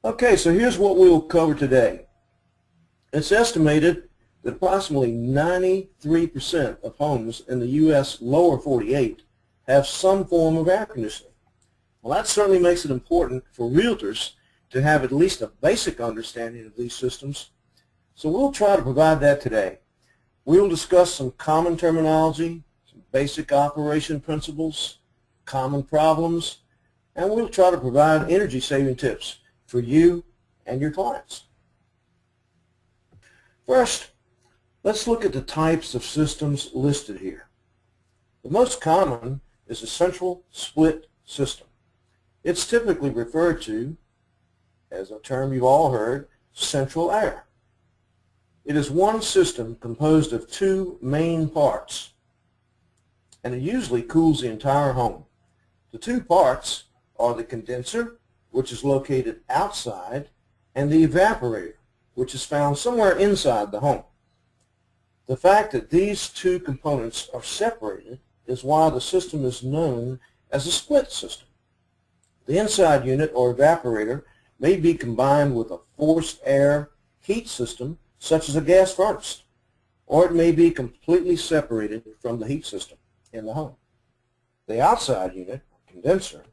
Okay, so here's what we'll cover today. It's estimated that approximately 93% of homes in the U.S. lower 48 have some form of air conditioning. Well, that certainly makes it important for realtors to have at least a basic understanding of these systems. So we'll try to provide that today. We'll discuss some common terminology, some basic operation principles, common problems, and we'll try to provide energy-saving tips for you and your clients. First, let's look at the types of systems listed here. The most common is a central split system. It's typically referred to, as a term you've all heard, central air. It is one system composed of two main parts, and it usually cools the entire home. The two parts are the condenser, which is located outside, and the evaporator, which is found somewhere inside the home. The fact that these two components are separated is why the system is known as a split system. The inside unit or evaporator may be combined with a forced air heat system such as a gas furnace, or it may be completely separated from the heat system in the home. The outside unit, or condenser,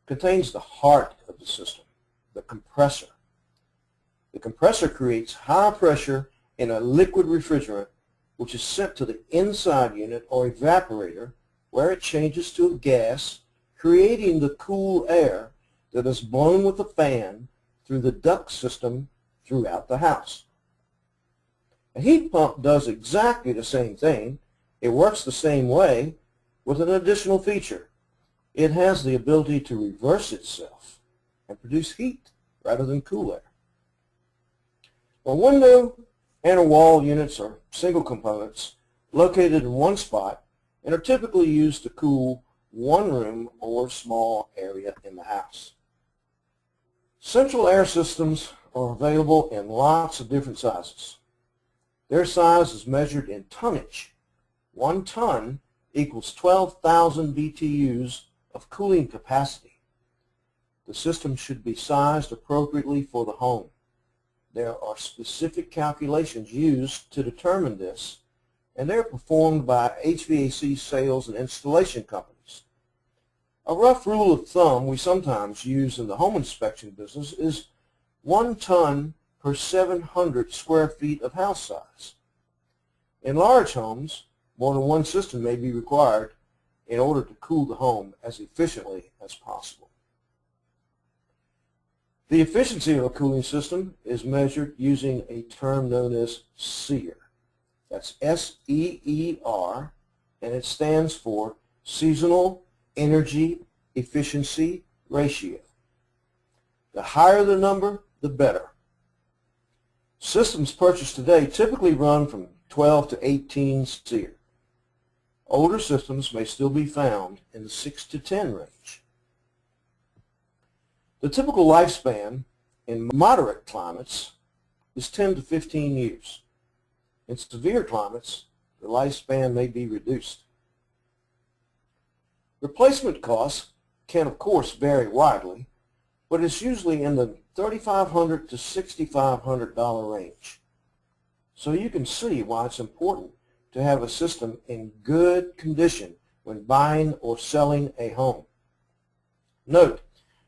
contains the heart of the system, the compressor. The compressor creates high pressure in a liquid refrigerant which is sent to the inside unit or evaporator where it changes to a gas, creating the cool air that is blown with a fan through the duct system throughout the house. A heat pump does exactly the same thing. It works the same way with an additional feature. It has the ability to reverse itself and produce heat rather than cool air. A window and a wall units are single components located in one spot and are typically used to cool one room or small area in the house. Central air systems are available in lots of different sizes. Their size is measured in tonnage. 1 ton equals 12,000 BTUs of cooling capacity. The system should be sized appropriately for the home. There are specific calculations used to determine this, and they're performed by HVAC sales and installation companies. A rough rule of thumb we sometimes use in the home inspection business is 1 ton per 700 square feet of house size. In large homes, more than one system may be required in order to cool the home as efficiently as possible. The efficiency of a cooling system is measured using a term known as SEER. That's S-E-E-R, and it stands for Seasonal Energy Efficiency Ratio. The higher the number, the better. Systems purchased today typically run from 12 to 18 SEER. Older systems may still be found in the 6 to 10 range. The typical lifespan in moderate climates is 10 to 15 years. In severe climates, the lifespan may be reduced. Replacement costs can, of course, vary widely, but it's usually in the $3,500 to $6,500 range. So you can see why it's important to have a system in good condition when buying or selling a home. Note,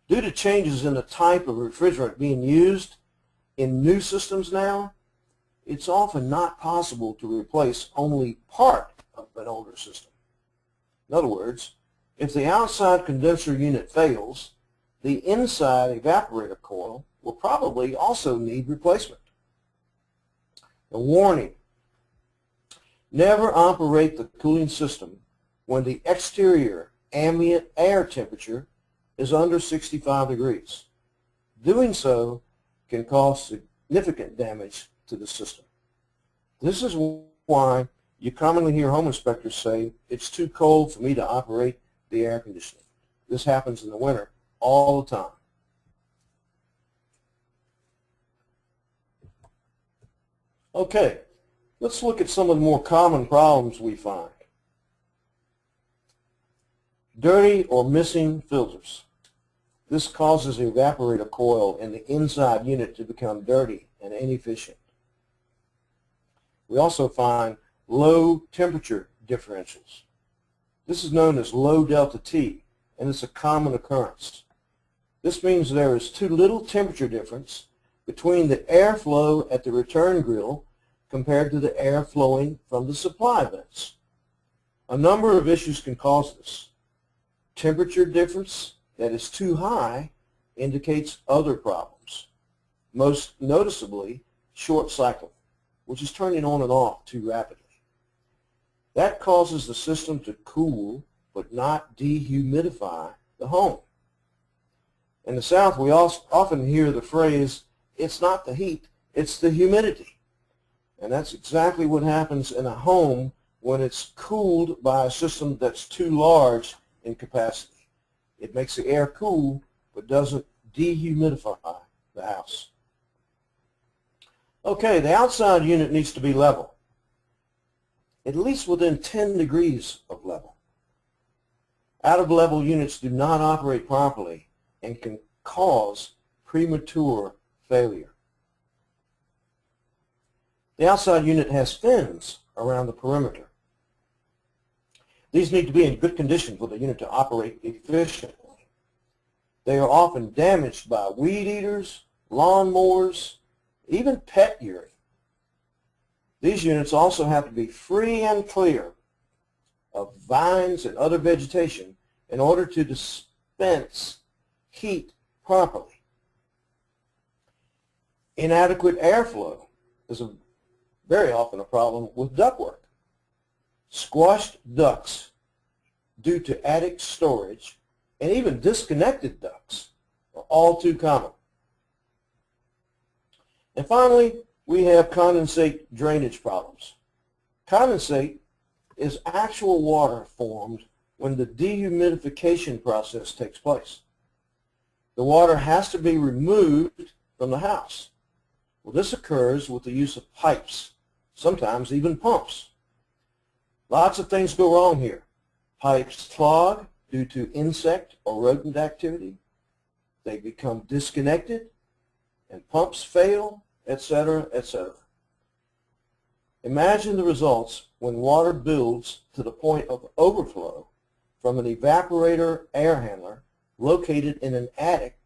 due to changes in the type of refrigerant being used in new systems now, it's often not possible to replace only part of an older system. In other words, if the outside condenser unit fails, the inside evaporator coil will probably also need replacement. A warning, never operate the cooling system when the exterior ambient air temperature is under 65 degrees. Doing so can cause significant damage to the system. This is why you commonly hear home inspectors say, it's too cold for me to operate the air conditioning. This happens in the winter all the time. Okay, let's look at some of the more common problems we find. Dirty or missing filters. This causes the evaporator coil in the inside unit to become dirty and inefficient. We also find low temperature differentials. This is known as low delta T, and it's a common occurrence. This means there is too little temperature difference between the airflow at the return grill compared to the air flowing from the supply vents. A number of issues can cause this. Temperature difference that is too high indicates other problems, most noticeably short cycle, which is turning on and off too rapidly. That causes the system to cool but not dehumidify the home. In the South, we often hear the phrase, "It's not the heat, it's the humidity." And that's exactly what happens in a home when it's cooled by a system that's too large in capacity. It makes the air cool but doesn't dehumidify the house. Okay, the outside unit needs to be level, at least within 10 degrees of level. Out of level units do not operate properly and can cause premature failure. The outside unit has fins around the perimeter. These need to be in good condition for the unit to operate efficiently. They are often damaged by weed eaters, lawnmowers, even pet urine. These units also have to be free and clear of vines and other vegetation in order to dispense heat properly. Inadequate airflow is very often a problem with ductwork. Squashed ducts due to attic storage and even disconnected ducts are all too common. And finally, we have condensate drainage problems. Condensate is actual water formed when the dehumidification process takes place. The water has to be removed from the house. Well, this occurs with the use of pipes, sometimes even pumps. Lots of things go wrong here. Pipes clog due to insect or rodent activity. They become disconnected, and pumps fail, etc., etc. Imagine the results when water builds to the point of overflow from an evaporator air handler located in an attic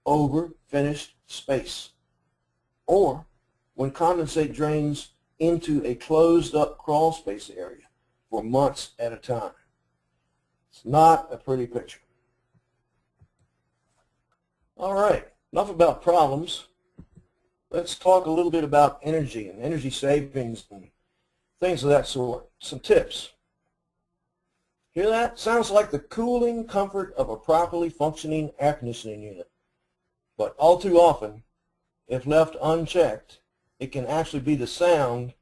over finished space, or when condensate drains into a closed-up crawl space area for months at a time. It's not a pretty picture. All right, enough about problems. Let's talk a little bit about energy and energy savings and things of that sort. Some tips. Hear that? Sounds like the cooling comfort of a properly functioning air conditioning unit. But all too often, if left unchecked, it can actually be the sound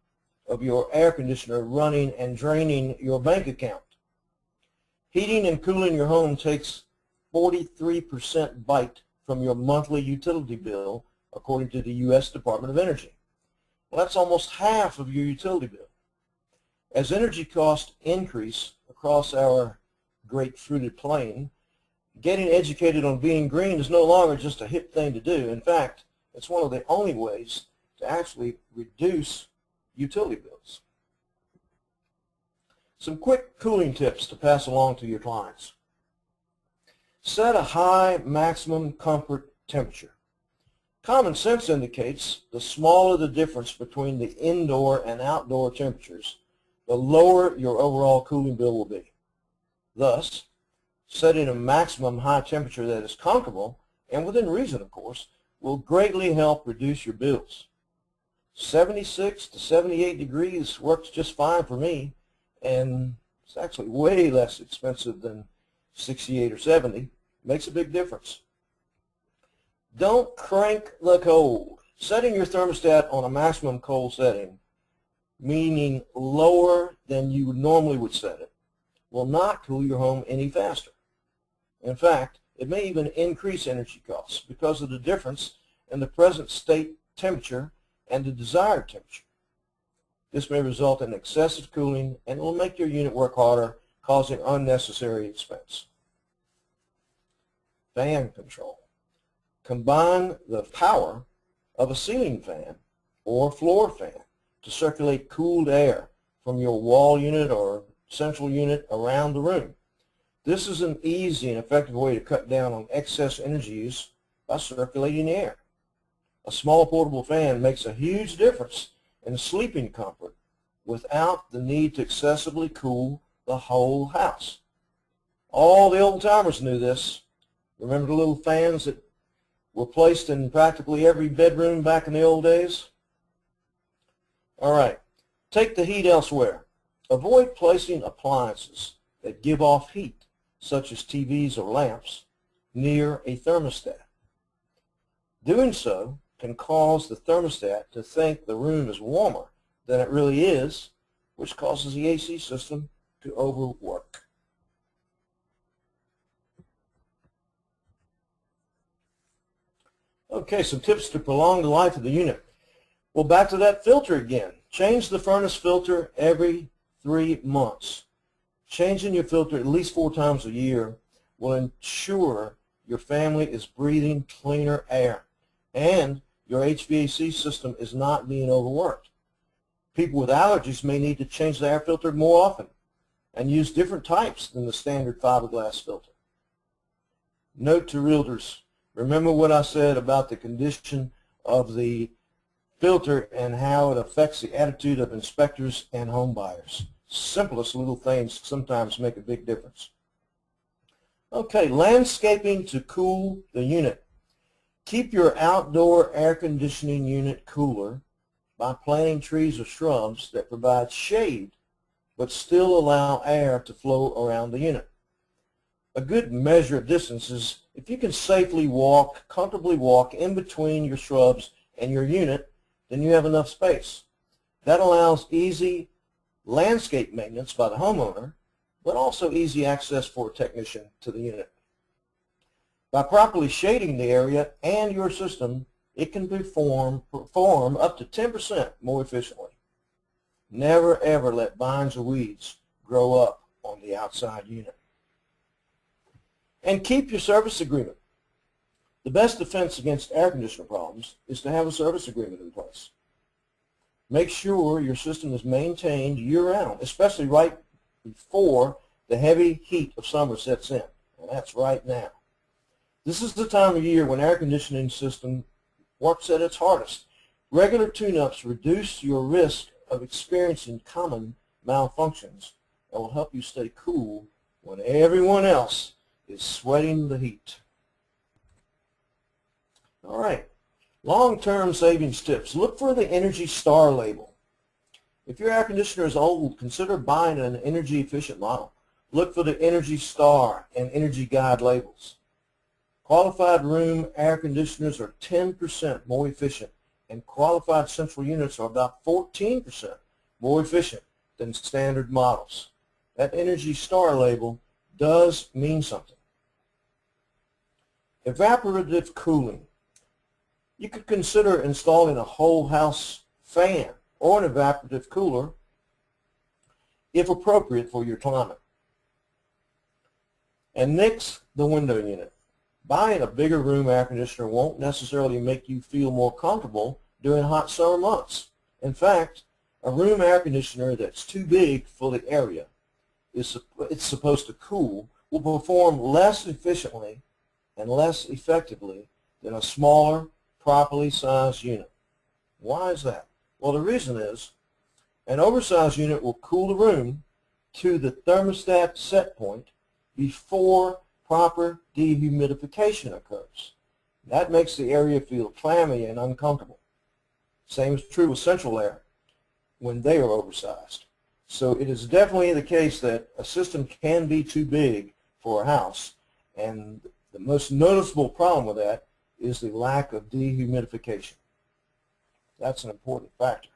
of your air conditioner running and draining your bank account. Heating and cooling your home takes 43% bite from your monthly utility bill, according to the U.S. Department of Energy. Well, that's almost half of your utility bill. As energy costs increase across our great fruited plain, getting educated on being green is no longer just a hip thing to do. In fact, it's one of the only ways to actually reduce utility bills. Some quick cooling tips to pass along to your clients. Set a high maximum comfort temperature. Common sense indicates the smaller the difference between the indoor and outdoor temperatures, the lower your overall cooling bill will be. Thus, setting a maximum high temperature that is comfortable, and within reason of course, will greatly help reduce your bills. 76 to 78 degrees works just fine for me, and it's actually way less expensive than 68 or 70. Makes a big difference. Don't crank the cold. Setting your thermostat on a maximum cold setting, meaning lower than you normally would set it, will not cool your home any faster. In fact, it may even increase energy costs because of the difference in the present state temperature and the desired temperature. This may result in excessive cooling and will make your unit work harder, causing unnecessary expense. fan control. Combine the power of a ceiling fan or floor fan to circulate cooled air from your wall unit or central unit around the room. This is an easy and effective way to cut down on excess energy use by circulating air. A small portable fan makes a huge difference in sleeping comfort without the need to excessively cool the whole house. All the old timers knew this. Remember the little fans that were placed in practically every bedroom back in the old days? All right, take the heat elsewhere. Avoid placing appliances that give off heat, such as TVs or lamps, near a thermostat. Doing so can cause the thermostat to think the room is warmer than it really is, which causes the AC system to overwork. Okay, some tips to prolong the life of the unit. Well, back to that filter again. Change the furnace filter every 3 months. Changing your filter at least 4 times a year will ensure your family is breathing cleaner air and your HVAC system is not being overworked. People with allergies may need to change the air filter more often and use different types than the standard fiberglass filter. Note to realtors, remember what I said about the condition of the filter and how it affects the attitude of inspectors and home buyers. Simplest little things sometimes make a big difference. Okay, landscaping to cool the unit. Keep your outdoor air conditioning unit cooler by planting trees or shrubs that provide shade but still allow air to flow around the unit. A good measure of distance is if you can safely comfortably walk in between your shrubs and your unit, then you have enough space. That allows easy landscape maintenance by the homeowner, but also easy access for a technician to the unit. By properly shading the area and your system, it can perform up to 10% more efficiently. Never ever let vines or weeds grow up on the outside unit. And keep your service agreement. The best defense against air conditioner problems is to have a service agreement in place. Make sure your system is maintained year-round, especially right before the heavy heat of summer sets in, and that's right now. This is the time of year when air conditioning system works at its hardest. Regular tune-ups reduce your risk of experiencing common malfunctions and will help you stay cool when everyone else is sweating the heat. All right, long-term savings tips. Look for the Energy Star label. If your air conditioner is old, consider buying an energy-efficient model. Look for the Energy Star and Energy Guide labels. Qualified room air conditioners are 10% more efficient, and qualified central units are about 14% more efficient than standard models. That Energy Star label does mean something. Evaporative cooling. You could consider installing a whole house fan or an evaporative cooler if appropriate for your climate. And nix the window unit. Buying a bigger room air conditioner won't necessarily make you feel more comfortable during hot summer months. In fact, a room air conditioner that's too big for the area it's supposed to cool will perform less efficiently and less effectively than a smaller, properly sized unit. Why is that? Well, the reason is an oversized unit will cool the room to the thermostat set point before proper dehumidification occurs. That makes the area feel clammy and uncomfortable. Same is true with central air when they are oversized. So it is definitely the case that a system can be too big for a house, and the most noticeable problem with that is the lack of dehumidification. That's an important factor.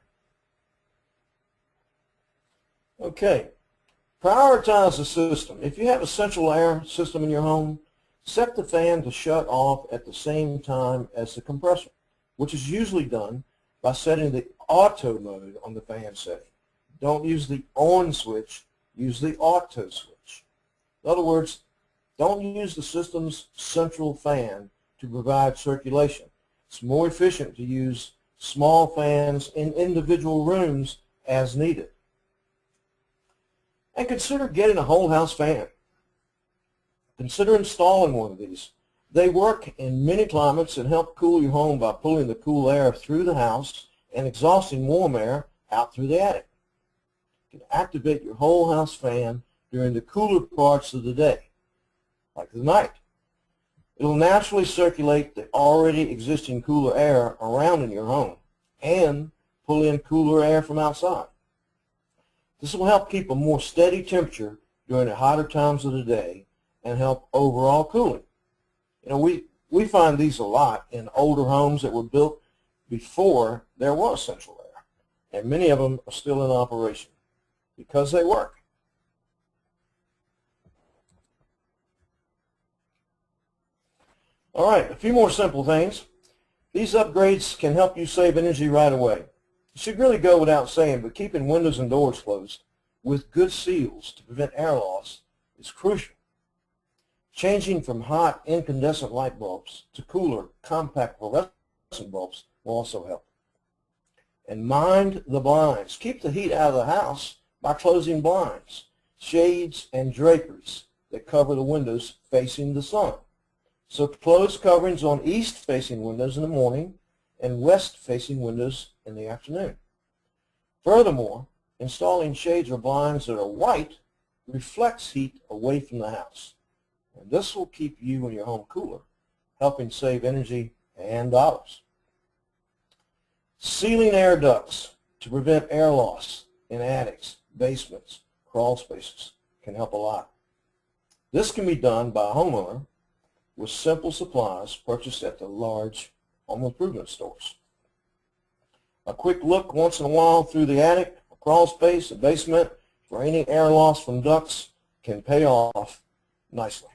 Okay, prioritize the system. If you have a central air system in your home, set the fan to shut off at the same time as the compressor, which is usually done by setting the auto mode on the fan setting. Don't use the on switch, use the auto switch. In other words, Don't use the system's central fan to provide circulation. It's more efficient to use small fans in individual rooms as needed. And consider getting a whole house fan. Consider installing one of these. They work in many climates and help cool your home by pulling the cool air through the house and exhausting warm air out through the attic. You can activate your whole house fan during the cooler parts of the day, like the night. It will naturally circulate the already existing cooler air around in your home and pull in cooler air from outside. This will help keep a more steady temperature during the hotter times of the day and help overall cooling. You know, we find these a lot in older homes that were built before there was central air, and many of them are still in operation because they work. All right, a few more simple things. These upgrades can help you save energy right away. It should really go without saying, but keeping windows and doors closed with good seals to prevent air loss is crucial. Changing from hot incandescent light bulbs to cooler compact fluorescent bulbs will also help. And mind the blinds. Keep the heat out of the house by closing blinds, shades, and draperies that cover the windows facing the sun. So close coverings on east-facing windows in the morning and west-facing windows in the afternoon. Furthermore, installing shades or blinds that are white reflects heat away from the house. And this will keep you and your home cooler, helping save energy and dollars. Sealing air ducts to prevent air loss in attics, basements, crawl spaces can help a lot. This can be done by a homeowner with simple supplies purchased at the large home improvement stores. A quick look once in a while through the attic, a crawl space, a basement for any air loss from ducts can pay off nicely.